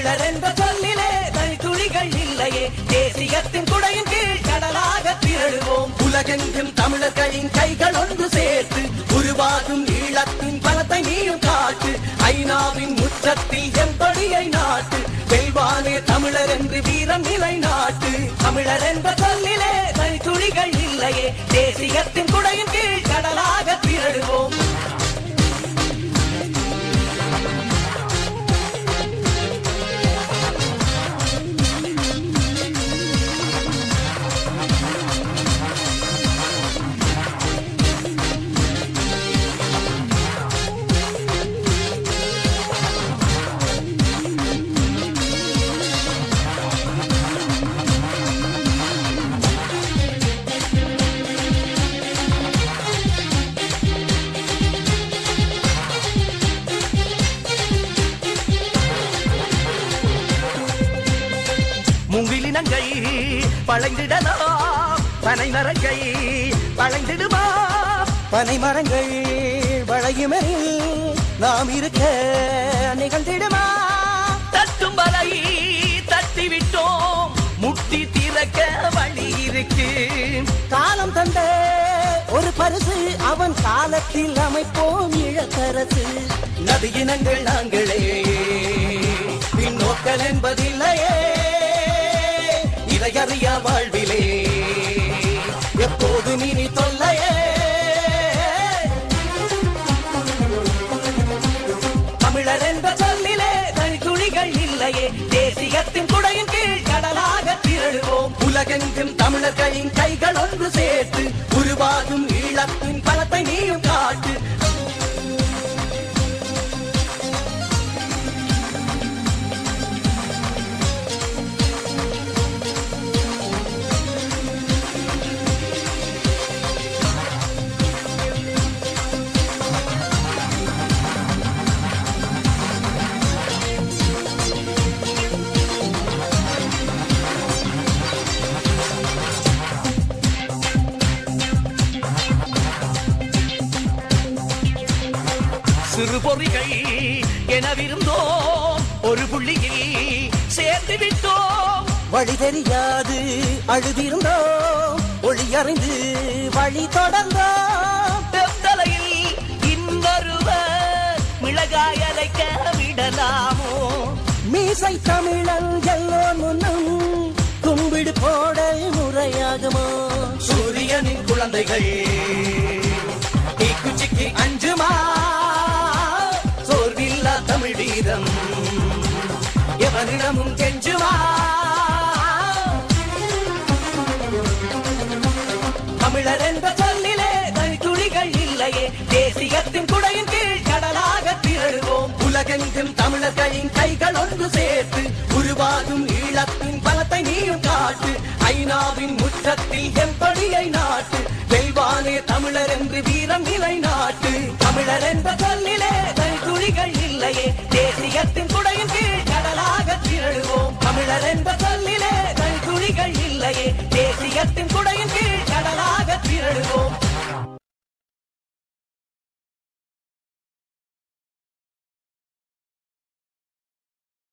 தமிழர் என்ற சொல்லிலே தனி துளிகள் இல்லையே தேசியத்தின் குடையின் கீழ் கடலாக திரழுவோம் உலகெங்கும் தமிழர்களின் கைகள் ஒன்று சேர்த்து உருவாகும் ஈழத்தின் பலத்தை நீயும் காட்டு ஐநாவின் முற்றத்தில் எம்படியை நாட்டு வெல்வானே தமிழர் என்று வீரம் நிலை நாட்டு தமிழர் என்ற சொல்லிலே தனி துளிகள் இல்லையே தேசியத்தின் குடையின் கீழ் கடலாக திரழுவோம் மூங்கிலினங்கை பழைந்திடலாம் பனை மரங்கை பழைந்திடுமா பனை மரங்கள் வளையுமெனில் நாம் இருக்க நிகழ்ந்திடுமா தட்டும் வலை தட்டிவிட்டோம் முட்டி திறக்க வழி இருக்கு காலம் தந்த ஒரு பரிசு அவன் காலத்தில் அமைப்போம் இழக்கரசு நதியினங்கள் நாங்களே பின்னோக்கல் என்பதில்லையே இதையறிய வாழ்விலே எப்போது நீ தொல்லையே தமிழர் என்ற சொல்லிலே தனி துளிகள் இல்லையே தேசியத்தின் குடையின் கீழ் கடலாக திரழுவோம் உலகெங்கும் தமிழர்களின் கைகள் ஒன்று சேர்த்து உருவாகும் ஈழத்தின் பலத்தை நீயும் காட்டு சிறு பொறிகள் எனவிருந்தோம் ஒரு புள்ளியில் சேர்ந்து விட்டோம் வழி தெரியாது அழுதிருந்தோம் ஒளி அறிந்து வழி தொடர்ந்தோம் தலையில் இன்னொருவர் மிளகாய் அரைக்க விடலாமோ மீசை தமிழன் எல்லோர் முன்னும் கும்பிடு போட முறையாகுமோ சூரியனின் குழந்தைகள் தீக்குச்சிக்கு அஞ்சுமா தமிழ் வீரம் எவனிடமும் கெஞ்சுமா தமிழர் என்ற சொல்லிலே தனி துளிகள் இல்லையே தேசியத்தின் குடையின் கீழ் கடலாக திரழுவோம் உலகெங்கும் தமிழர்களின் கைகள் ஒன்று சேர்த்து உருவாகும் ஈழத்தின் பலத்தை நீயும் காட்டு ஐநாவின் முற்றத்தில் எம்படியை நாட்டு வெல்வானே தமிழர் என்று வீரம் நிலை நாட்டு தமிழர் என்ற சொல்லிலே தனி துளிகள் இல்லையே தேசியத்தின் குடையின் கீழ் கடலாக திரழுவோம் தமிழர் என்ற சொல்லிலே தனி துளிகள் இல்லையே தேசியத்தின் குடையின் கீழ் கடலாக திரழுவோம்